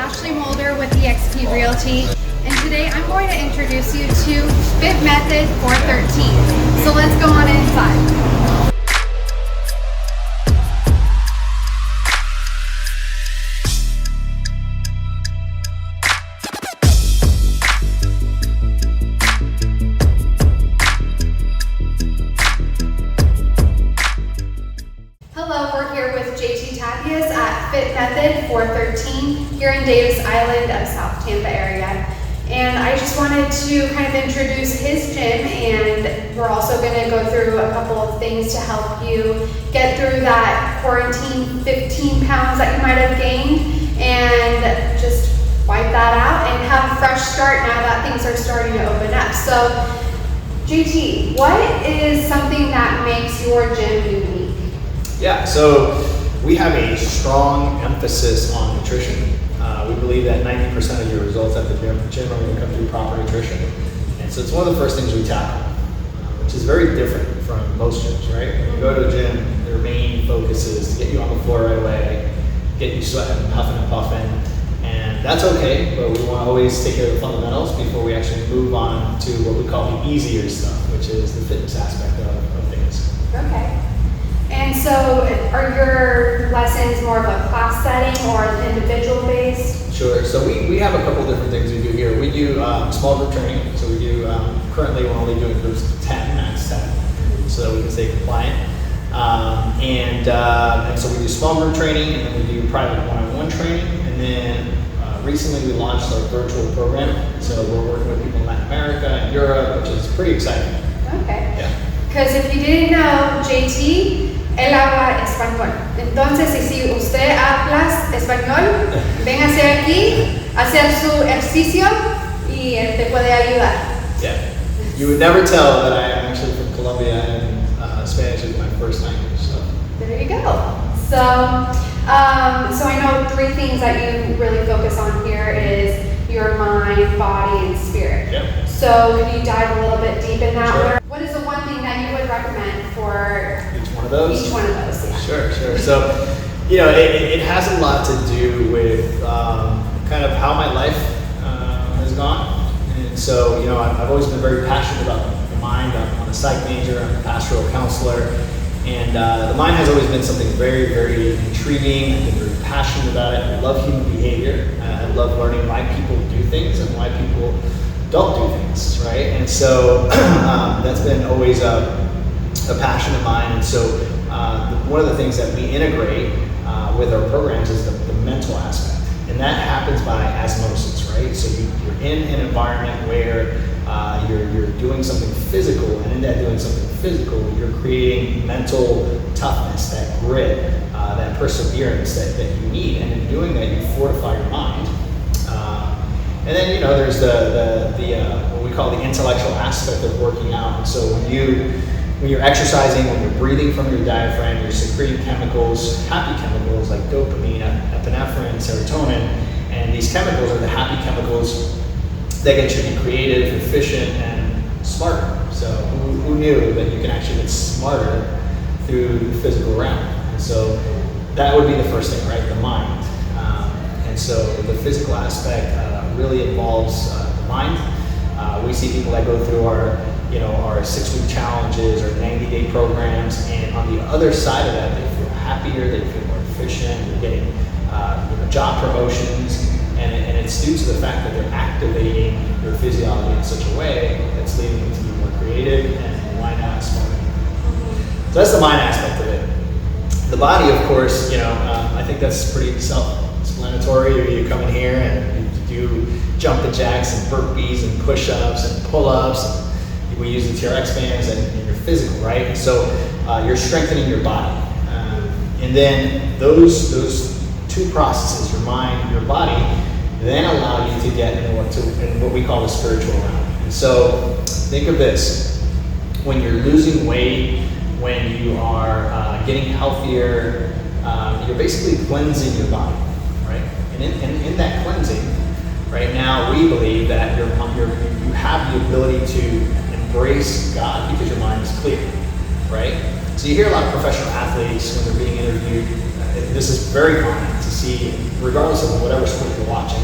Mulder with eXp Realty, and today I'm going to introduce you to Fit Method 413. So let's go on inside. Hello, we're here with JT Tapias at Fit Method 413 here in Davis Island of South Tampa area. And I just wanted to kind of introduce his gym, and we're also going to go through a couple of things to help you get through that quarantine 15 pounds that you might have gained and just wipe that out and have a fresh start now that things are starting to open up. So JT, what is something that makes your gym unique? Yeah, so we have a strong emphasis on nutrition. We believe that 90% of your results at the gym are going to come through proper nutrition. And so it's one of the first things we tackle, which is very different from most gyms, right? When you go to a gym, their main focus is to get you on the floor right away, get you sweating, huffing and puffing. And that's okay, but we want to always take care of the fundamentals before we actually move on to what we call the easier stuff, which is the fitness aspect of things. Okay. And so are your lessons more of a class setting or individual based? Sure. So we have a couple different things we do here. We do small group training. So we do, currently we're only doing groups of 10, max 10, so that we can stay compliant. And so we do small group training, and then we do private one-on-one training. And then recently we launched our virtual program. So we're working with people in Latin America and Europe, which is pretty exciting. Okay. Yeah. Because if you didn't know, JT, él habla español. Entonces, si usted habla español, véngase aquí a hacer su ejercicio y él te puede ayudar. Yeah. You would never tell that I am actually from Colombia, and Spanish is my first language. So there you go. So I know three things that you really focus on here is your mind, body, and spirit. Yep. So can you dive a little bit deep in that? Sure. What is the one thing that you would recommend for each one of those? Each one of those, yeah. Sure. So, it has a lot to do with kind of how my life has gone. And so, I've always been very passionate about the mind. I'm a psych major, I'm a pastoral counselor. And the mind has always been something very, very intriguing. I've been very passionate about it. I love human behavior. I love learning why people do things and why people don't do things, right? And so that's been always a passion of mine. And so one of the things that we integrate with our programs is the mental aspect. And that happens by osmosis, right? So you're in an environment where you're doing something physical, and in that doing something physical, you're creating mental toughness, that grit, that perseverance that you need. And in doing that, you fortify your mind. And then, there's the what we call the intellectual aspect of working out. And so when you're exercising, when you're breathing from your diaphragm, you're secreting chemicals, happy chemicals like dopamine, epinephrine, serotonin. And these chemicals are the happy chemicals that get you to be creative, efficient, and smarter. So who knew that you can actually get smarter through the physical realm? And so that would be the first thing, right? The mind. And so the physical aspect really involves the mind. We see people that go through our 6-week challenges or 90-day programs, and on the other side of that, they feel happier, they feel more efficient, they're getting job promotions, and it's due to the fact that they're activating their physiology in such a way that's leading them to be more creative and why not smarter. So that's the mind aspect of it. The body, of course, I think that's pretty self-explanatory. You come in here and you do jumping jacks and burpees and push-ups and pull-ups. We use the TRX bands and your physical, right? So you're strengthening your body. And then those two processes, your mind, your body, then allow you to get into what we call the spiritual realm. And so think of this. When you're losing weight, when you are getting healthier, you're basically cleansing your body, right? And in that cleansing, right now we believe that you have the ability to embrace God because your mind is clear, right? So you hear a lot of professional athletes when they're being interviewed. This is very common to see, regardless of whatever sport you're watching,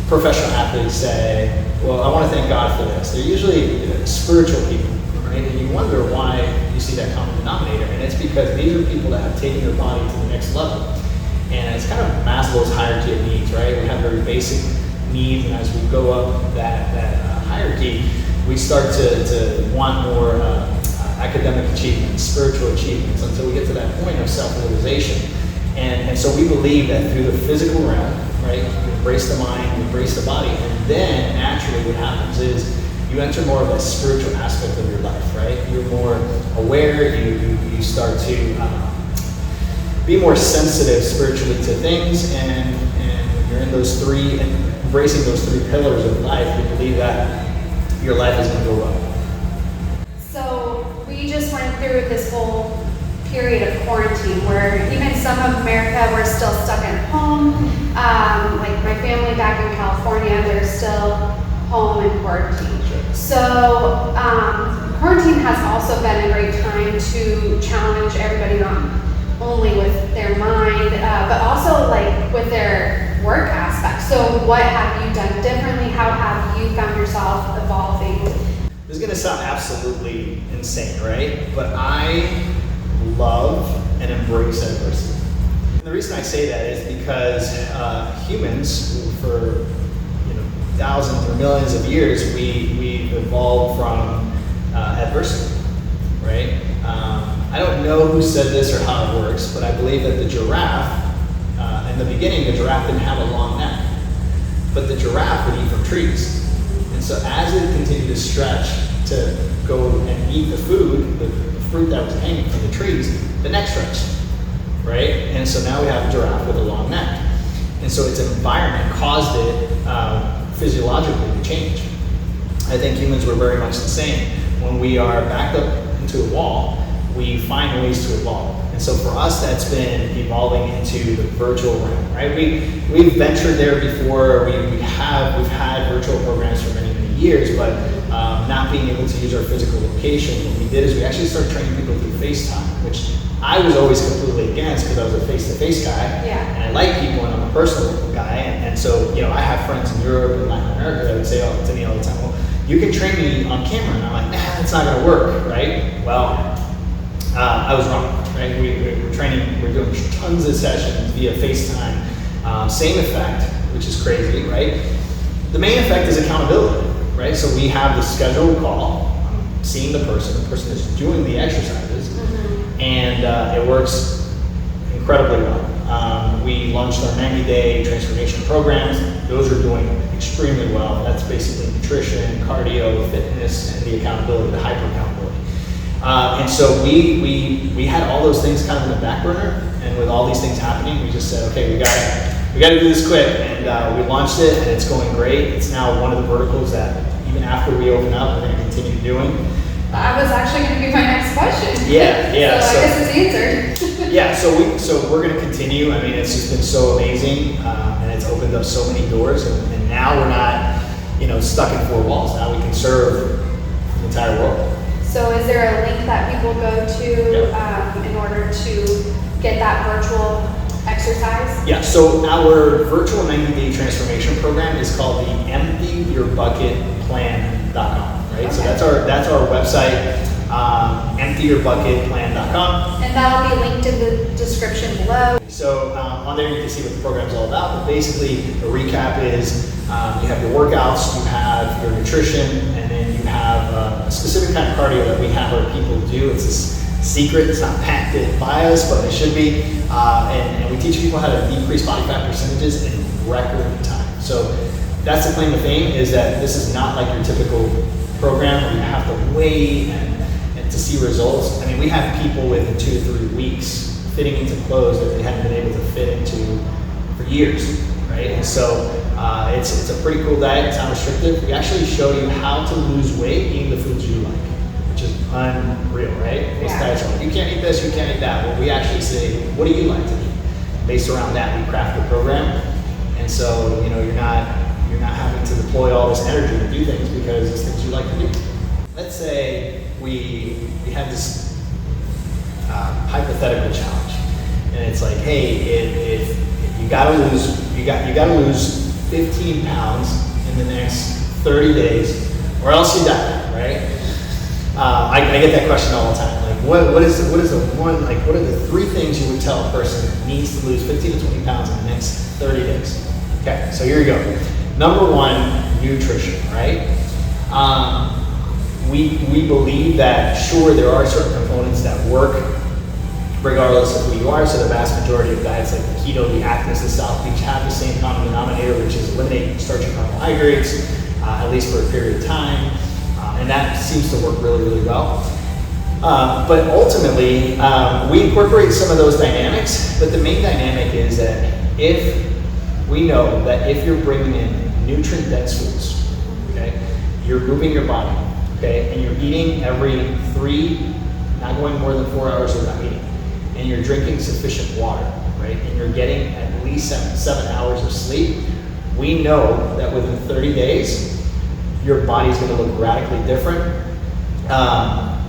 professional athletes say, well, I want to thank God for this. They're usually spiritual people, right? And you wonder why you see that common denominator. And it's because these are people that have taken their body to the next level. And it's kind of Maslow's hierarchy of needs, right? We have very basic needs, and as we go up that hierarchy, we start to want more academic achievements, spiritual achievements, until we get to that point of self-realization. And so we believe that through the physical realm, right, you embrace the mind, you embrace the body, and then naturally what happens is you enter more of a spiritual aspect of your life, right? You're more aware, you start to be more sensitive spiritually to things, and you're in those three, embracing those three pillars of life. We believe that your life is going to go well. So we just went through this whole period of quarantine where even some of America were still stuck at home. Like my family back in California, they're still home in quarantine. Sure. So quarantine has also been a great time to challenge everybody not only with their mind, but also like with their work aspect. So what have you done differently? How have you found yourself evolving? This is going to sound absolutely insane, right? But I love and embrace adversity. And the reason I say that is because humans, for thousands or millions of years, we evolved from adversity, right? I don't know who said this or how it works, but I believe that the giraffe, in the beginning, the giraffe didn't have a long neck, but the giraffe would eat from trees. And so as it continued to stretch to go and eat the food, the fruit that was hanging from the trees, the neck stretched, right? And so now we have a giraffe with a long neck. And so its environment caused it physiologically to change. I think humans were very much the same. When we are backed up into a wall, we find ways to evolve. And so for us, that's been evolving into the virtual realm, right? We've ventured there before. We've had virtual programs for many, many years, but not being able to use our physical location, what we did is we actually started training people through FaceTime, which I was always completely against because I was a face-to-face guy, yeah. And I like people and I'm a personal guy, and so I have friends in Europe and Latin America that would say to me all the time, well, you can train me on camera, and I'm like, nah, it's not gonna work, right? Well, I was wrong, right? We're training, we're doing tons of sessions via FaceTime, same effect, which is crazy, right? The main effect is accountability, right? So we have the scheduled call, I'm seeing the person is doing the exercises, and it works incredibly well. We launched our 90-day transformation programs. Those are doing extremely well. That's basically nutrition, cardio, fitness, and the accountability, the hyper accountability. And so we had all those things kind of in the back burner, and with all these things happening, we just said, okay, we got to do this quick, and we launched it, and it's going great. It's now one of the verticals that even after we open up, we're going to continue doing. That was actually going to be my next question. Yeah. So I guess it's answered. Yeah, so we're going to continue. I mean, it's just been so amazing, and it's opened up so many doors, and now we're not, stuck in four walls. Now we can serve the entire world. So is there a link that people go to in order to get that virtual exercise? Yeah, so our virtual 90-day transformation program is called the emptyyourbucketplan.com, right? Okay. So that's our website, emptyyourbucketplan.com. And that'll be linked in the description below. So on there you can see what the program's all about, but basically the recap is you have your workouts, you have your nutrition, and then you have a specific kind of cardio that we have our people do. It's this secret, it's not patented by us, but it should be. And we teach people how to decrease body fat percentages in record time. So that's the claim to fame, is that this is not like your typical program where you have to wait and to see results. I mean, we have people within 2 to 3 weeks fitting into clothes that they hadn't been able to fit into for years, right? And so it's a pretty cool diet. It's not restrictive. We actually show you how to lose weight eating the foods you like, which is unreal, right? Most diets are like, you can't eat this, you can't eat that. Well, we actually say, what do you like to eat? Based around that, we craft the program. And so, you're not having to deploy all this energy to do things because it's things you like to do. Let's say we have this hypothetical challenge, and it's like, hey, if you gotta lose 15 pounds in the next 30 days, or else you die, right? I get that question all the time. Like, what are the 3 things you would tell a person that needs to lose 15 to 20 pounds in the next 30 days? Okay, so here you go. Number 1, nutrition, right? We believe that, sure, there are certain components that work regardless of who you are. So the vast majority of diets like the keto, the Atkins, the South Beach have the same common denominator, which is eliminating starchy carbohydrates, at least for a period of time. And that seems to work really, really well. But ultimately, we incorporate some of those dynamics, but the main dynamic is that we know that if you're bringing in nutrient-dense foods, okay, you're moving your body, okay, and you're eating every 3, not going more than 4 hours without eating, and you're drinking sufficient water, right, and you're getting at least 7 hours of sleep, we know that within 30 days, your body's going to look radically different.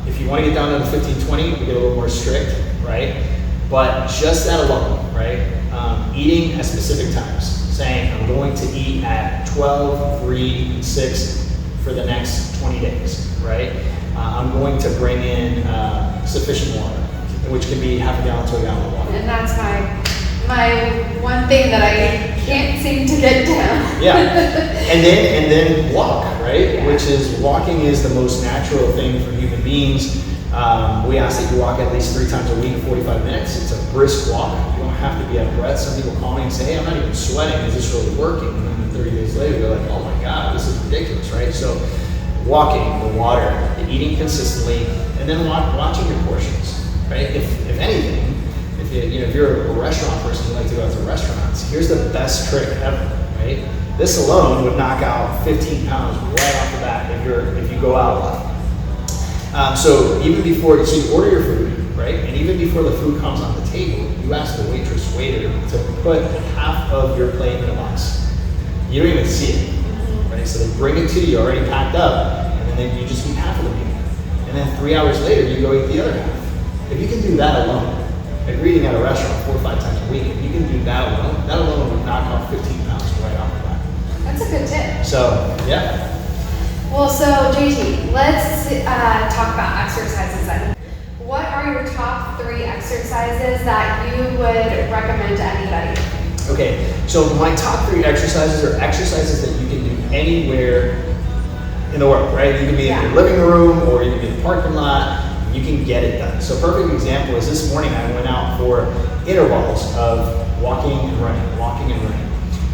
If you want to get down to the 15-20, we get a little more strict, right? But just that alone, right? Eating at specific times, saying I'm going to eat at 12, 3, and 6 for the next 20 days, right? I'm going to bring in sufficient water, which can be half a gallon to a gallon of water. And that's my one thing that I can't seem to get down. Yeah, and then walk, right? Yeah. Which is, walking is the most natural thing for human beings. We ask that you walk at least 3 times a week, 45 minutes. It's a brisk walk. You don't have to be out of breath. Some people call me and say, hey, I'm not even sweating. Is this really working? And then 30 days later, they're like, oh my God, this is ridiculous, right? So walking, the water, the eating consistently, and then watching your portions, right? If anything, if you're a restaurant person, you like to go to restaurants, here's the best trick ever, right? This alone would knock out 15 pounds right off the bat if you go out a lot. So even before, you order your food, right? And even before the food comes on the table, you ask the waiter to put half of your plate in a box. You don't even see it, right? So they bring it to you already packed up, and then you just eat half of the meal. And then 3 hours later, you go eat the other half. If you can do that alone, if you're eating at a restaurant 4 or 5 times a week, if you can do that alone would knock off 15 pounds right off the bat. That's a good tip. So, yeah. Well, so JT, let's talk about exercises then. What are your top 3 exercises that you would recommend to anybody? Okay, so my top 3 exercises are exercises that you can do anywhere in the world, right? You can be in your living room, or you can be in the parking lot. You can get it done. So a perfect example is this morning I went out for intervals of walking and running.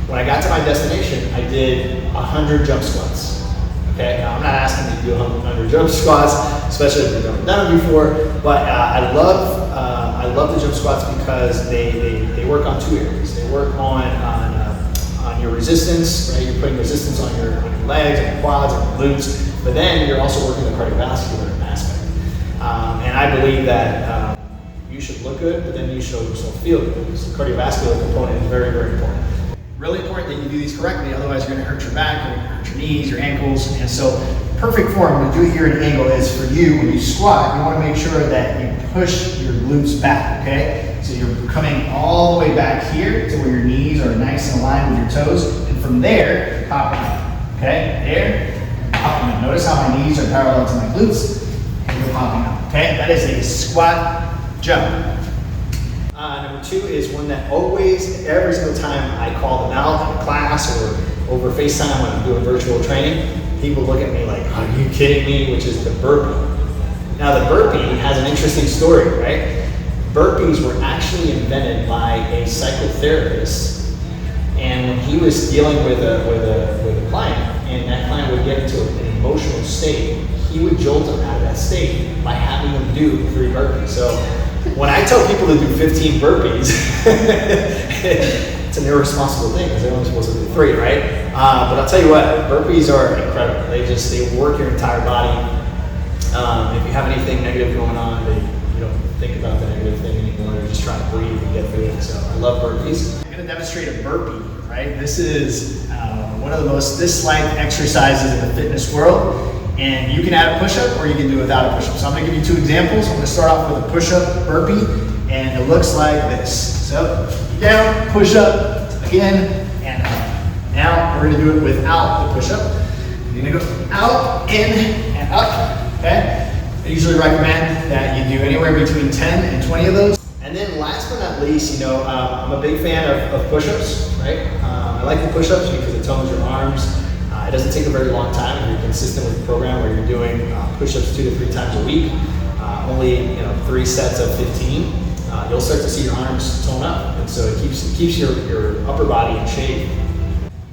When I got to my destination, I did 100 jump squats. Okay, now I'm not asking you to do 100 jump squats, especially if you've never done it before, but I love the jump squats because they work on 2 areas. They work on your resistance, right? You're putting resistance on your legs, on your quads, on your glutes, but then you're also working the cardiovascular aspect. And I believe that you should look good, but then you should also feel good, because the cardiovascular component is very, very important. Really important that you do these correctly, otherwise you're going to hurt your back, you're going to hurt your knees, your ankles. And so perfect form to do it here at an angle is for you, when you squat, you want to make sure that you push your glutes back, okay? So you're coming all the way back here to where your knees are nice and aligned with your toes, and from there, popping up, okay? There, popping up. Notice how my knees are parallel to my glutes, and you're popping up, okay? That is a squat jump. Number 2 is one that always, every single time I call them out in class or over FaceTime when I'm doing virtual training, people look at me like, are you kidding me? Which is the burpee. Now the burpee has an interesting story, right? Burpees were actually invented by a psychotherapist, and when he was dealing with a client, and that client would get into an emotional state, he would jolt them out of that state by having them do 3 burpees. So when I tell people to do 15 burpees, it's an irresponsible thing because they're only supposed to do 3, right? But I'll tell you what, burpees are incredible. They work your entire body. If you have anything negative going on, you don't think about the negative thing anymore. You're just trying to breathe and get through it. So I love burpees. I'm going to demonstrate a burpee, right? This is one of the most disliked exercises in the fitness world. And you can add a push-up or you can do it without a push-up. So I'm going to give you 2 examples. I'm going to start off with a push-up burpee, and it looks like this. So down, push up, again, and up. Now we're gonna do it without the push up. You're gonna go out, in, and up, okay? I usually recommend that you do anywhere between 10 and 20 of those. And then last but not least, I'm a big fan of push-ups, right? I like the push-ups because it tones your arms. It doesn't take a very long time if you're consistent with the program where you're doing push-ups 2 to 3 times a week, only 3 sets of 15. You'll start to see your arms tone up, and so it keeps your upper body in shape.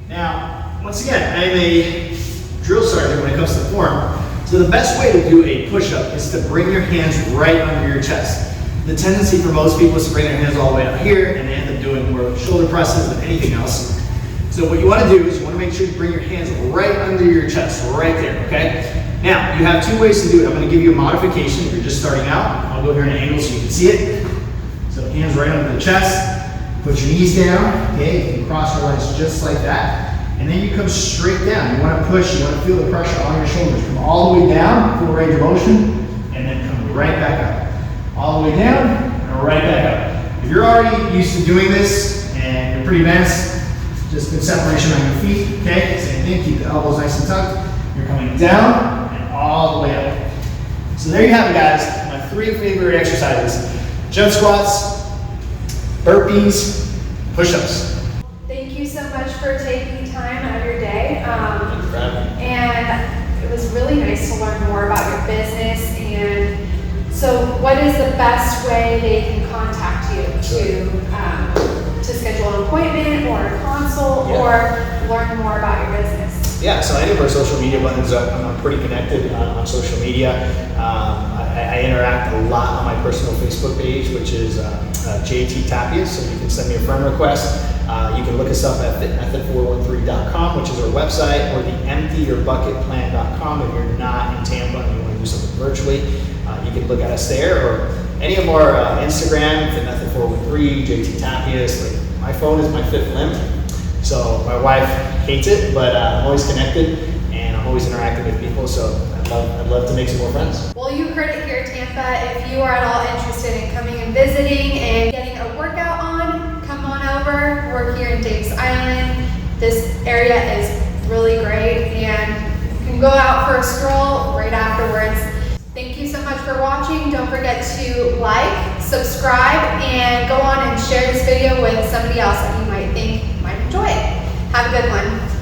Now, once again, I'm a drill sergeant when it comes to form. So the best way to do a push-up is to bring your hands right under your chest. The tendency for most people is to bring their hands all the way up here, and they end up doing more shoulder presses than anything else. So what you want to do is you want to make sure you bring your hands right under your chest, right there, okay? Now, you have 2 ways to do it. I'm going to give you a modification if you're just starting out. I'll go here at an angle so you can see it. So hands right under the chest. Put your knees down, okay? You can cross your legs just like that. And then you come straight down. You want to push, you want to feel the pressure on your shoulders. Come all the way down, full range of motion, and then come right back up. All the way down, and right back up. If you're already used to doing this, and you're pretty advanced, just good separation on your feet, okay? Same thing, keep the elbows nice and tucked. You're coming down, and all the way up. So there you have it, guys. My 3 favorite exercises. Jump squats, burpees, push-ups. Thank you so much for taking time out of your day. And it was really nice to learn more about your business. And so what is the best way they can contact you to schedule an appointment or a consult or learn more about your business? Yeah, so any of our social media buttons, I'm pretty connected on social media. I interact a lot on my personal Facebook page, which is JT Tapias, so you can send me a friend request. You can look us up at fitmethod413.com, which is our website, or the emptyyourbucketplan.com if you're not in Tampa and you want to do something virtually. You can look at us there, or any of our Instagram, fitmethod413, JT Tapias. Like, my phone is my 5th limb, so my wife hates it, but I'm always connected and I'm always interacting with people, so I'd love to make some more friends. Well, you heard it here, Tampa. If you are at all interested in coming and visiting and getting a workout on, come on over. We're here in Davis Island. This area is really great, and you can go out for a stroll right afterwards. Thank you so much for watching. Don't forget to like, subscribe, and go on and share this video with somebody else that you might think might enjoy it. Have a good one.